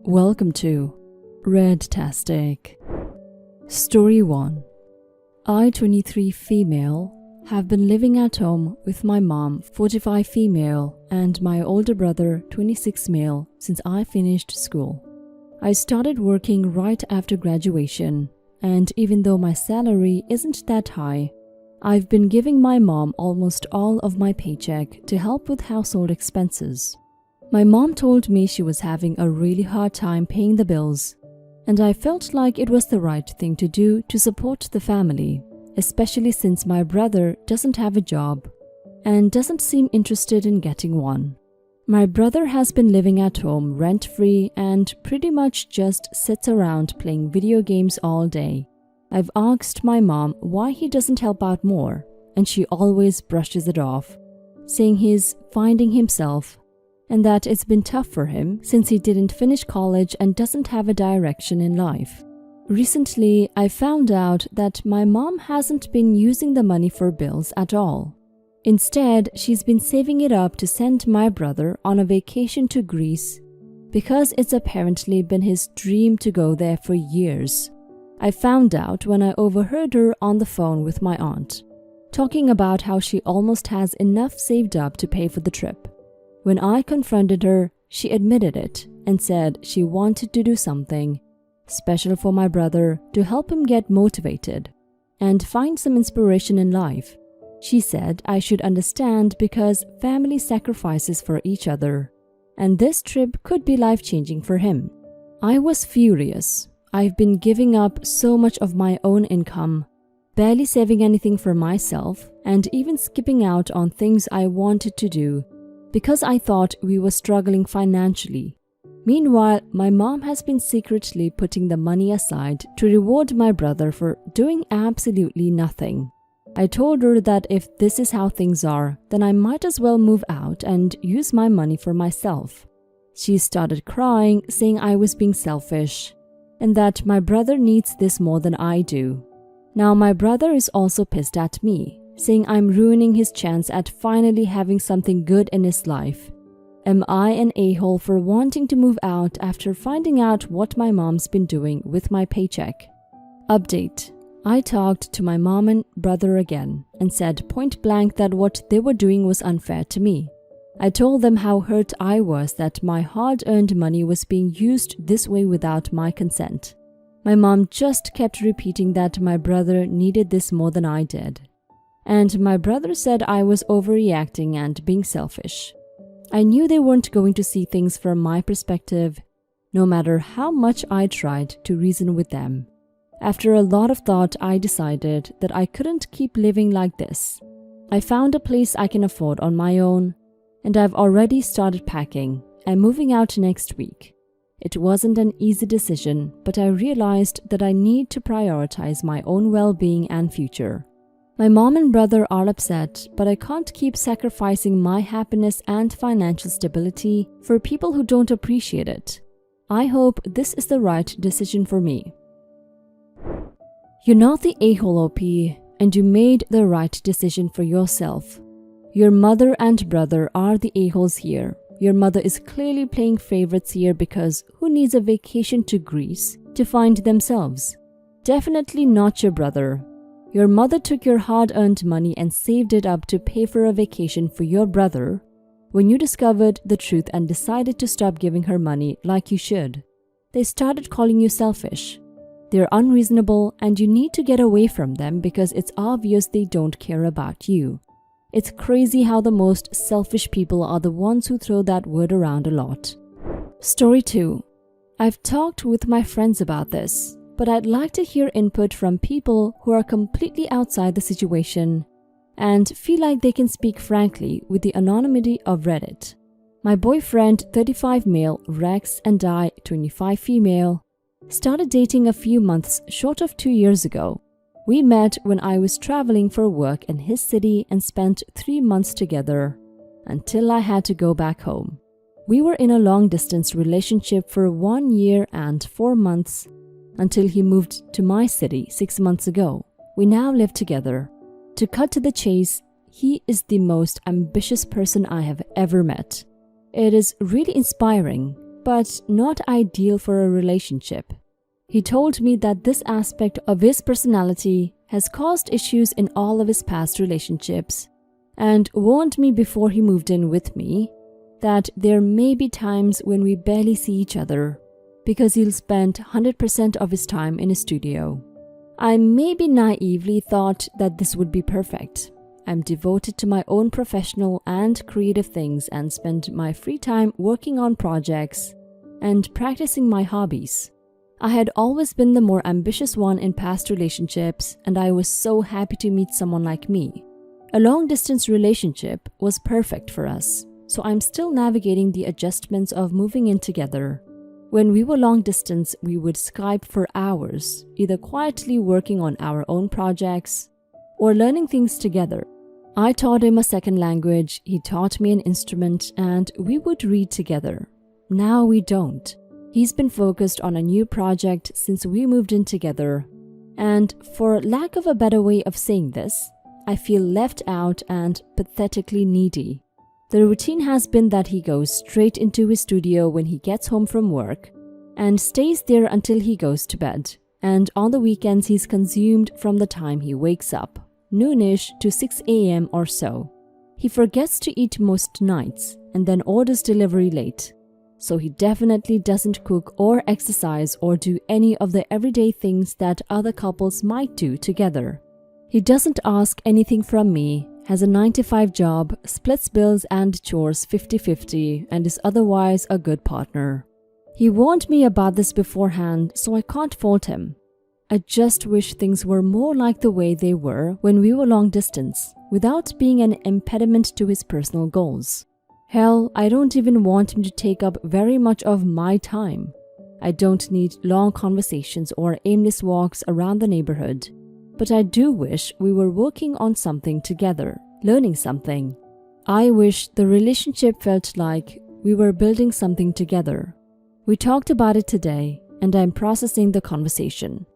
Welcome to Redtastic. Story 1. I, 23 female, have been living at home with my mom, 45 female, and my older brother, 26 male, since I finished school. I started working right after graduation, and even though my salary isn't that high, I've been giving my mom almost all of my paycheck to help with household expenses. My mom told me she was having a really hard time paying the bills, and I felt like it was the right thing to do to support the family, especially since my brother doesn't have a job and doesn't seem interested in getting one. My brother has been living at home rent-free and pretty much just sits around playing video games all day. I've asked my mom why he doesn't help out more, and she always brushes it off, saying he's finding himself and that it's been tough for him since he didn't finish college and doesn't have a direction in life. Recently, I found out that my mom hasn't been using the money for bills at all. Instead, she's been saving it up to send my brother on a vacation to Greece because it's apparently been his dream to go there for years. I found out when I overheard her on the phone with my aunt, talking about how she almost has enough saved up to pay for the trip. When I confronted her, she admitted it and said she wanted to do something special for my brother to help him get motivated and find some inspiration in life. She said I should understand because family sacrifices for each other, and this trip could be life-changing for him. I was furious. I've been giving up so much of my own income, barely saving anything for myself, and even skipping out on things I wanted to do because I thought we were struggling financially. Meanwhile, my mom has been secretly putting the money aside to reward my brother for doing absolutely nothing. I told her that if this is how things are, then I might as well move out and use my money for myself. She started crying, saying I was being selfish and that my brother needs this more than I do. Now my brother is also pissed at me, saying I'm ruining his chance at finally having something good in his life. Am I an a-hole for wanting to move out after finding out what my mom's been doing with my paycheck? Update. I talked to my mom and brother again and said point blank that what they were doing was unfair to me. I told them how hurt I was that my hard-earned money was being used this way without my consent. My mom just kept repeating that my brother needed this more than I did. And my brother said I was overreacting and being selfish. I knew they weren't going to see things from my perspective, no matter how much I tried to reason with them. After a lot of thought, I decided that I couldn't keep living like this. I found a place I can afford on my own, and I've already started packing. I'm moving out next week. It wasn't an easy decision, but I realized that I need to prioritize my own well-being and future. My mom and brother are upset, but I can't keep sacrificing my happiness and financial stability for people who don't appreciate it. I hope this is the right decision for me. You're not the a-hole OP, and you made the right decision for yourself. Your mother and brother are the a-holes here. Your mother is clearly playing favorites here because who needs a vacation to Greece to find themselves? Definitely not your brother. Your mother took your hard-earned money and saved it up to pay for a vacation for your brother when you discovered the truth and decided to stop giving her money like you should. They started calling you selfish. They're unreasonable and you need to get away from them because it's obvious they don't care about you. It's crazy how the most selfish people are the ones who throw that word around a lot. Story 2. I've talked with my friends about this, but I'd like to hear input from people who are completely outside the situation and feel like they can speak frankly with the anonymity of Reddit. My boyfriend, 35 male, Rex, and I, 25 female, started dating a few months short of 2 years ago. We met when I was traveling for work in his city and spent 3 months together until I had to go back home. We were in a long-distance relationship for 1 year and 4 months until he moved to my city 6 months ago. We now live together. To cut to the chase, he is the most ambitious person I have ever met. It is really inspiring but not ideal for a relationship. He told me that this aspect of his personality has caused issues in all of his past relationships and warned me before he moved in with me that there may be times when we barely see each other because he'll spend 100% of his time in a studio. I maybe naively thought that this would be perfect. I'm devoted to my own professional and creative things and spend my free time working on projects and practicing my hobbies. I had always been the more ambitious one in past relationships, and I was so happy to meet someone like me. A long-distance relationship was perfect for us, so I'm still navigating the adjustments of moving in together. When we were long distance, we would Skype for hours, either quietly working on our own projects or learning things together. I taught him a second language, he taught me an instrument, and we would read together. Now we don't. He's been focused on a new project since we moved in together, and for lack of a better way of saying this, I feel left out and pathetically needy. The routine has been that he goes straight into his studio when he gets home from work and stays there until he goes to bed, and on the weekends he's consumed from the time he wakes up, noonish to 6 a.m. or so. He forgets to eat most nights and then orders delivery late. So he definitely doesn't cook or exercise or do any of the everyday things that other couples might do together. He doesn't ask anything from me, has a 9-to-5 job, splits bills and chores 50-50, and is otherwise a good partner. He warned me about this beforehand, so I can't fault him. I just wish things were more like the way they were when we were long distance, without being an impediment to his personal goals. Hell, I don't even want him to take up very much of my time. I don't need long conversations or aimless walks around the neighborhood. But I do wish we were working on something together, learning something. I wish the relationship felt like we were building something together. We talked about it today, and I'm processing the conversation.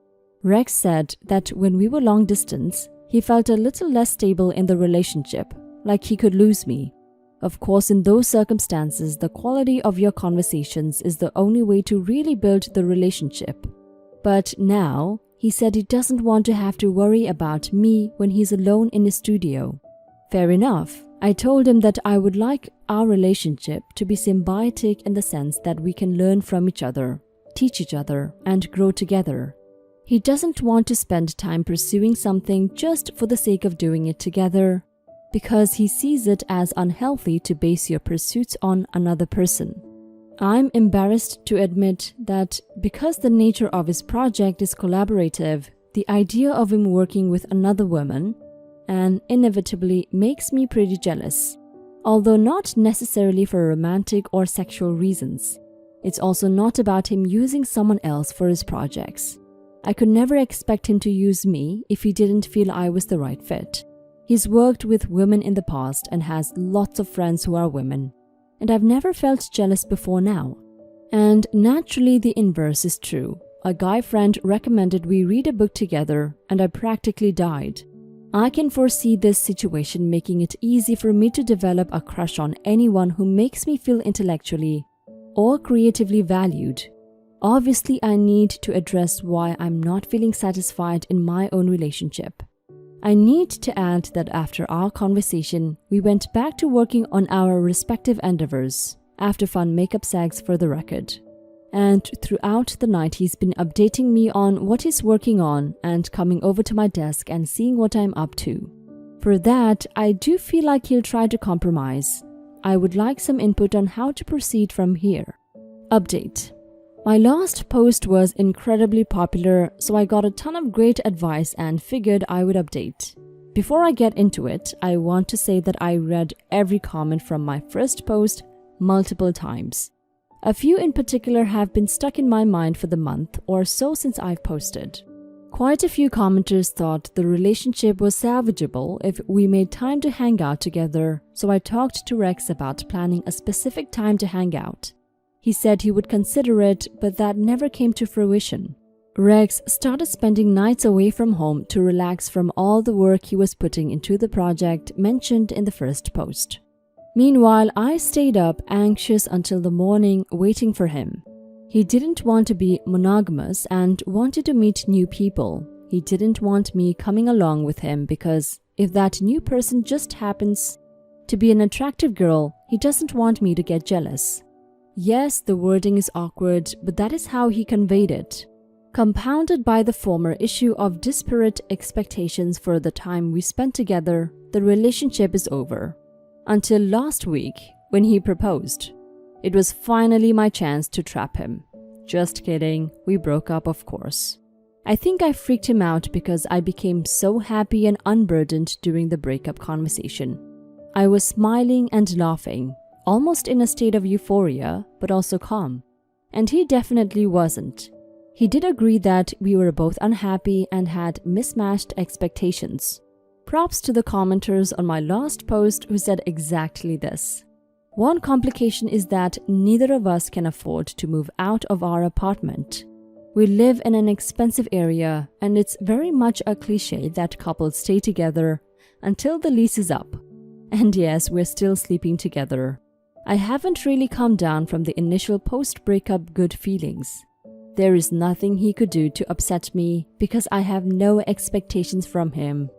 Rex said that when we were long distance, he felt a little less stable in the relationship, like he could lose me. Of course, in those circumstances, the quality of your conversations is the only way to really build the relationship. But now, he said he doesn't want to have to worry about me when he's alone in his studio. Fair enough. I told him that I would like our relationship to be symbiotic in the sense that we can learn from each other, teach each other, and grow together. He doesn't want to spend time pursuing something just for the sake of doing it together, because he sees it as unhealthy to base your pursuits on another person. I'm embarrassed to admit that because the nature of his project is collaborative, the idea of him working with another woman and inevitably makes me pretty jealous, although not necessarily for romantic or sexual reasons. It's also not about him using someone else for his projects. I could never expect him to use me if he didn't feel I was the right fit. He's worked with women in the past and has lots of friends who are women, and I've never felt jealous before now. And naturally the inverse is true. A guy friend recommended we read a book together and I practically died. I can foresee this situation making it easy for me to develop a crush on anyone who makes me feel intellectually or creatively valued. Obviously, I need to address why I'm not feeling satisfied in my own relationship. I need to add that after our conversation, we went back to working on our respective endeavors, after fun makeup sags for the record. And throughout the night, he's been updating me on what he's working on and coming over to my desk and seeing what I'm up to. For that, I do feel like he'll try to compromise. I would like some input on how to proceed from here. Update. My last post was incredibly popular, so I got a ton of great advice and figured I would update. Before I get into it, I want to say that I read every comment from my first post multiple times. A few in particular have been stuck in my mind for the month or so since I've posted. Quite a few commenters thought the relationship was salvageable if we made time to hang out together, so I talked to Rex about planning a specific time to hang out. He said he would consider it, but that never came to fruition. Rex started spending nights away from home to relax from all the work he was putting into the project mentioned in the first post. Meanwhile, I stayed up anxious until the morning waiting for him. He didn't want to be monogamous and wanted to meet new people. He didn't want me coming along with him because if that new person just happens to be an attractive girl, he doesn't want me to get jealous. Yes, the wording is awkward, but that is how he conveyed it. Compounded by the former issue of disparate expectations for the time we spent together, the relationship is over. Until last week, when he proposed. It was finally my chance to trap him. Just kidding, we broke up, of course. I think I freaked him out because I became so happy and unburdened during the breakup conversation. I was smiling and laughing, almost in a state of euphoria, but also calm. And he definitely wasn't. He did agree that we were both unhappy and had mismatched expectations. Props to the commenters on my last post who said exactly this. One complication is that neither of us can afford to move out of our apartment. We live in an expensive area, and it's very much a cliche that couples stay together until the lease is up. And yes, we're still sleeping together. I haven't really come down from the initial post-breakup good feelings. There is nothing he could do to upset me because I have no expectations from him,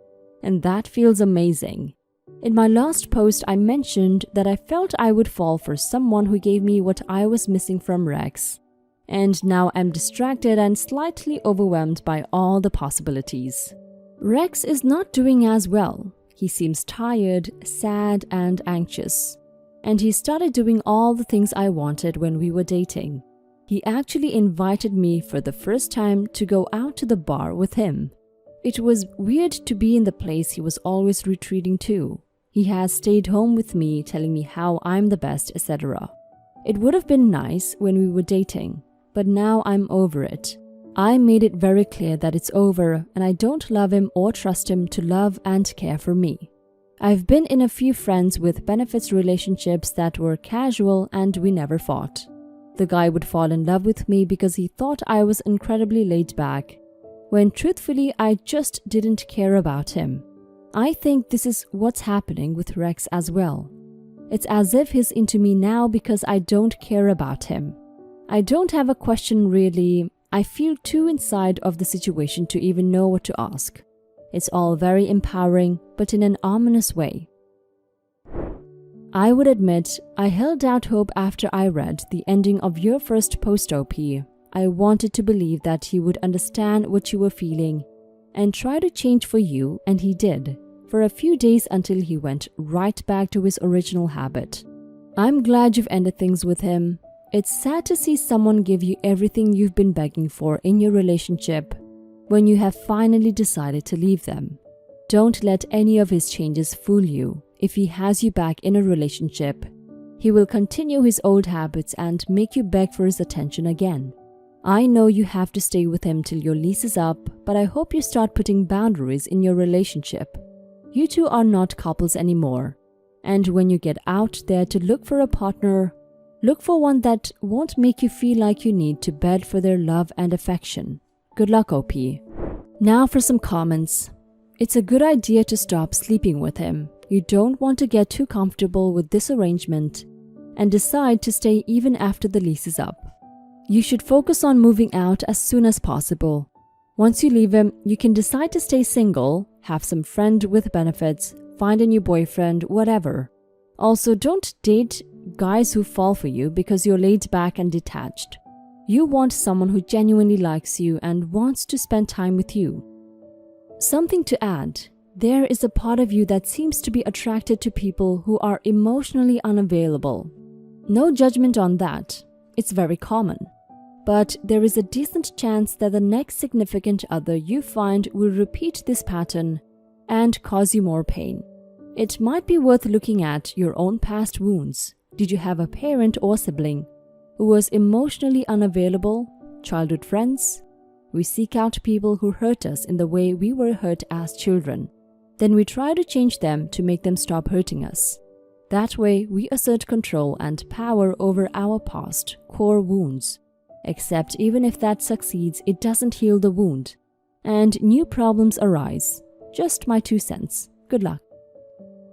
and that feels amazing. In my last post, I mentioned that I felt I would fall for someone who gave me what I was missing from Rex. And now I'm distracted and slightly overwhelmed by all the possibilities. Rex is not doing as well. He seems tired, sad, and anxious. And he started doing all the things I wanted when we were dating. He actually invited me for the first time to go out to the bar with him. It was weird to be in the place he was always retreating to. He has stayed home with me, telling me how I'm the best, etc. It would have been nice when we were dating, but now I'm over it. I made it very clear that it's over and I don't love him or trust him to love and care for me. I've been in a few friends with benefits relationships that were casual and we never fought. The guy would fall in love with me because he thought I was incredibly laid back, when truthfully I just didn't care about him. I think this is what's happening with Rex as well. It's as if he's into me now because I don't care about him. I don't have a question really. I feel too inside of the situation to even know what to ask. It's all very empowering, but in an ominous way. I would admit, I held out hope after I read the ending of your first post OP. I wanted to believe that he would understand what you were feeling and try to change for you, and he did, for a few days until he went right back to his original habit. I'm glad you've ended things with him. It's sad to see someone give you everything you've been begging for in your relationship when you have finally decided to leave them. Don't let any of his changes fool you. If he has you back in a relationship, he will continue his old habits and make you beg for his attention again. I know you have to stay with him till your lease is up, but I hope you start putting boundaries in your relationship. You two are not couples anymore. And when you get out there to look for a partner, look for one that won't make you feel like you need to beg for their love and affection. Good luck, OP. Now for some comments. It's a good idea to stop sleeping with him. You don't want to get too comfortable with this arrangement and decide to stay even after the lease is up. You should focus on moving out as soon as possible. Once you leave him, you can decide to stay single, have some friend with benefits, find a new boyfriend, whatever. Also, don't date guys who fall for you because you're laid back and detached. You want someone who genuinely likes you and wants to spend time with you. Something to add. There is a part of you that seems to be attracted to people who are emotionally unavailable. No judgment on that. It's very common. But there is a decent chance that the next significant other you find will repeat this pattern and cause you more pain. It might be worth looking at your own past wounds. Did you have a parent or sibling who was emotionally unavailable? Childhood friends? We seek out people who hurt us in the way we were hurt as children. Then we try to change them to make them stop hurting us. That way, we assert control and power over our past, core wounds. Except even if that succeeds, it doesn't heal the wound. And new problems arise. Just my 2 cents. Good luck.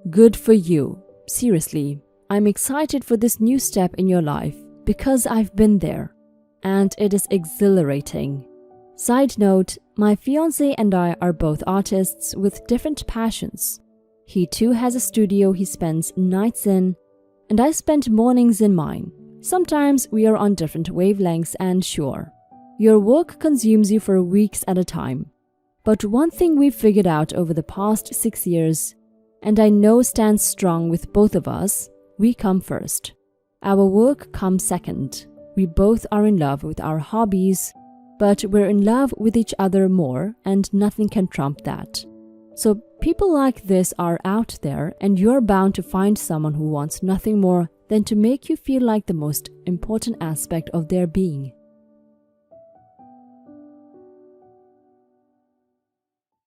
Good for you. Seriously, I'm excited for this new step in your life because I've been there, and it is exhilarating. Side note, my fiancé and I are both artists with different passions. He too has a studio he spends nights in, and I spend mornings in mine. Sometimes we are on different wavelengths, and sure, your work consumes you for weeks at a time. But one thing we've figured out over the past 6 years, and I know stands strong with both of us, we come first. Our work comes second. We both are in love with our hobbies, but we're in love with each other more, and nothing can trump that. So people like this are out there, and you're bound to find someone who wants nothing more than to make you feel like the most important aspect of their being.